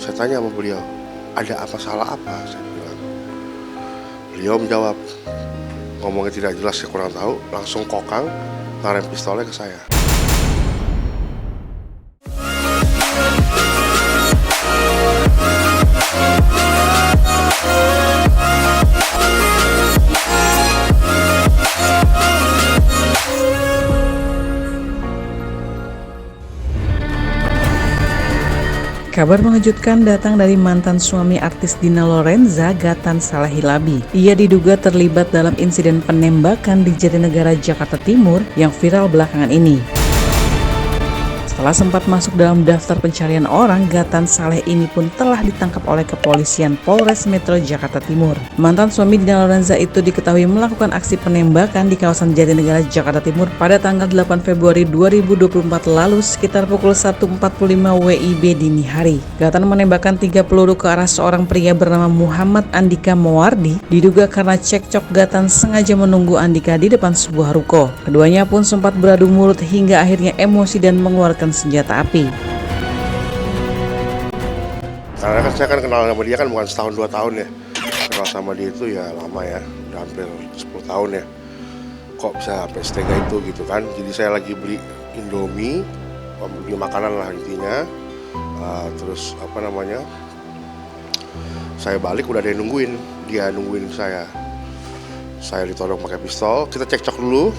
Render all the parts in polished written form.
Saya tanya sama beliau, ada apa salah apa? Saya bilang. Beliau menjawab, ngomongnya tidak jelas, saya kurang tahu, langsung kokang, ngarem pistolnya ke saya. Kabar mengejutkan datang dari mantan suami artis Dina Lorenza, Gatan Saleh Hilabi. Ia diduga terlibat dalam insiden penembakan di Jatinegara, Jakarta Timur yang viral belakangan ini. Setelah sempat masuk dalam daftar pencarian orang, Gatan Saleh ini pun telah ditangkap oleh kepolisian Polres Metro Jakarta Timur. Mantan suami Dina Lorenza itu diketahui melakukan aksi penembakan di kawasan Jatinegara, Jakarta Timur pada tanggal 8 Februari 2024 lalu sekitar pukul 1.45 WIB dini hari. Gatan menembakkan 3 peluru ke arah seorang pria bernama Muhammad Andika Mowardi. Diduga karena cekcok, Gatan sengaja menunggu Andika di depan sebuah ruko. Keduanya pun sempat beradu mulut hingga akhirnya emosi dan mengeluarkan senjata api. Karena kan saya kenal sama dia kan bukan setahun 2 tahun ya. Kenal sama dia itu ya lama ya, udah hampir 10 tahun ya. Kok bisa sampai setega itu gitu kan. Jadi saya lagi beli Indomie, beli makanan lah intinya. Terus saya balik udah ada yang nungguin, dia nungguin saya. Saya ditodong pakai pistol, kita cekcok dulu.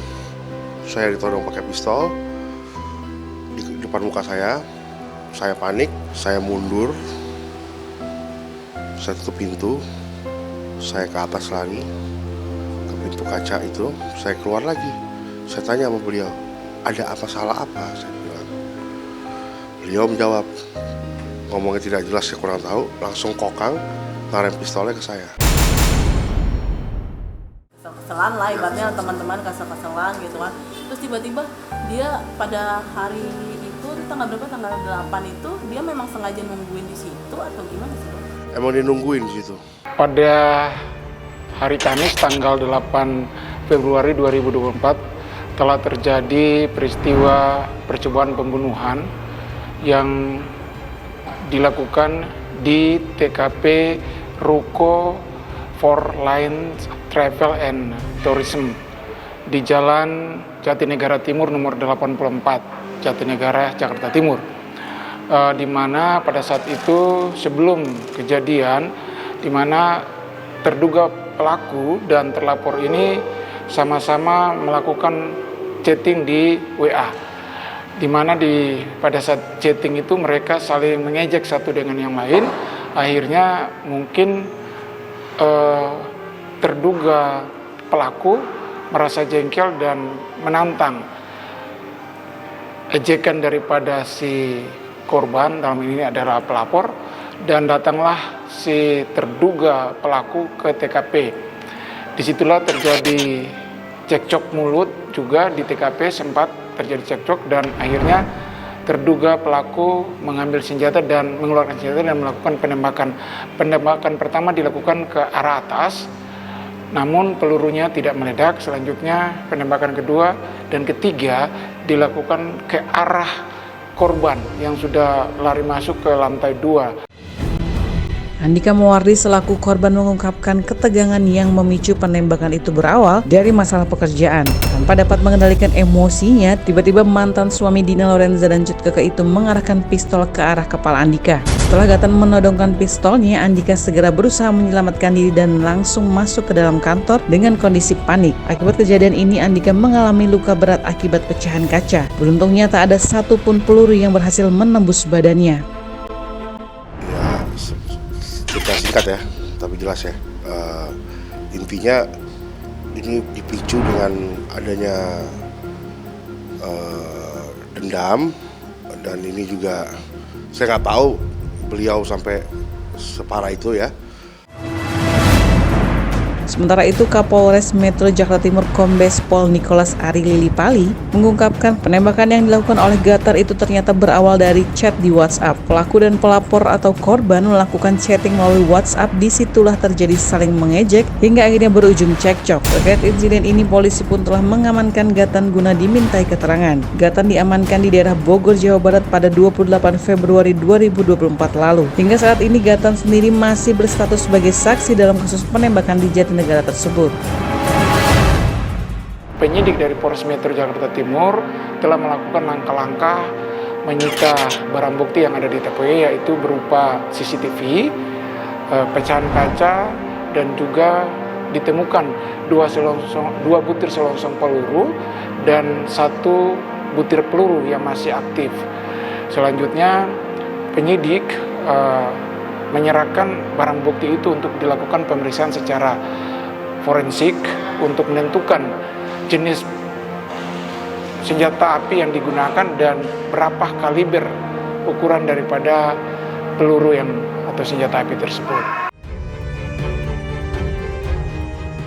Saya ditodong pakai pistol di depan muka saya panik, saya mundur, saya tutup pintu, saya ke atas lagi, ke pintu kaca itu, saya keluar lagi. Saya tanya sama beliau, ada apa salah apa? Saya bilang. Beliau menjawab, ngomongnya tidak jelas, saya kurang tahu, langsung kokang, ngarem pistolnya ke saya. Kesel-keselan lah, ibaratnya teman-teman kesel-keselan gitu kan. Terus tiba-tiba dia pada hari itu tanggal 8 itu dia memang sengaja nungguin di situ atau gimana sih? Emang dia nungguin di situ. Pada hari Kamis tanggal 8 Februari 2024 telah terjadi peristiwa percobaan pembunuhan yang dilakukan di TKP Ruko Four Lines Travel and Tourism di Jalan Jatinegara Timur nomor 84, Jatinegara, Jakarta Timur. Di mana pada saat itu sebelum kejadian, di mana terduga pelaku dan terlapor ini sama-sama melakukan chatting di WA. Di mana pada saat chatting itu mereka saling mengejek satu dengan yang lain. Akhirnya mungkin terduga pelaku merasa jengkel dan menantang ejekan daripada si korban, dalam ini adalah pelapor, dan datanglah si terduga pelaku ke TKP. Disitulah terjadi cekcok mulut juga di TKP, sempat terjadi cekcok dan akhirnya terduga pelaku mengambil senjata dan mengeluarkan senjata dan melakukan penembakan. Penembakan pertama dilakukan ke arah atas, namun pelurunya tidak meledak. Selanjutnya penembakan kedua dan ketiga dilakukan ke arah korban yang sudah lari masuk ke lantai 2. Andika Mowardi selaku korban mengungkapkan ketegangan yang memicu penembakan itu berawal dari masalah pekerjaan. Tanpa dapat mengendalikan emosinya, tiba-tiba mantan suami Dina Lorenza dan Cut Keke itu mengarahkan pistol ke arah kepala Andika. Setelah Gatan menodongkan pistolnya, Andika segera berusaha menyelamatkan diri dan langsung masuk ke dalam kantor dengan kondisi panik. Akibat kejadian ini, Andika mengalami luka berat akibat pecahan kaca. Beruntungnya tak ada satupun peluru yang berhasil menembus badannya. Kita singkat ya, tapi jelas ya. Intinya ini dipicu dengan adanya dendam, dan ini juga saya nggak tahu beliau sampai separah itu ya. Sementara itu, Kapolres Metro Jakarta Timur Kombes Pol Nicholas Ari Lilipali mengungkapkan penembakan yang dilakukan oleh Gatar itu ternyata berawal dari chat di WhatsApp. Pelaku dan pelapor atau korban melakukan chatting melalui WhatsApp, disitulah terjadi saling mengejek hingga akhirnya berujung cekcok. Terkait insiden ini, polisi pun telah mengamankan Gatan guna dimintai keterangan. Gatan diamankan di daerah Bogor, Jawa Barat pada 28 Februari 2024 lalu. Hingga saat ini Gatan sendiri masih berstatus sebagai saksi dalam kasus penembakan di Jatinegara tersebut. Penyidik dari Polres Metro Jakarta Timur telah melakukan langkah-langkah menyita barang bukti yang ada di TPW, yaitu berupa CCTV, pecahan kaca, dan juga ditemukan dua butir selongsong peluru dan 1 butir peluru yang masih aktif. Selanjutnya penyidik menyerahkan barang bukti itu untuk dilakukan pemeriksaan secara forensik untuk menentukan jenis senjata api yang digunakan dan berapa kaliber ukuran daripada peluru atau senjata api tersebut.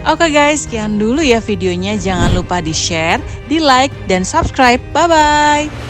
Oke guys, sekian dulu ya videonya. Jangan lupa di-share, di-like, dan subscribe. Bye-bye!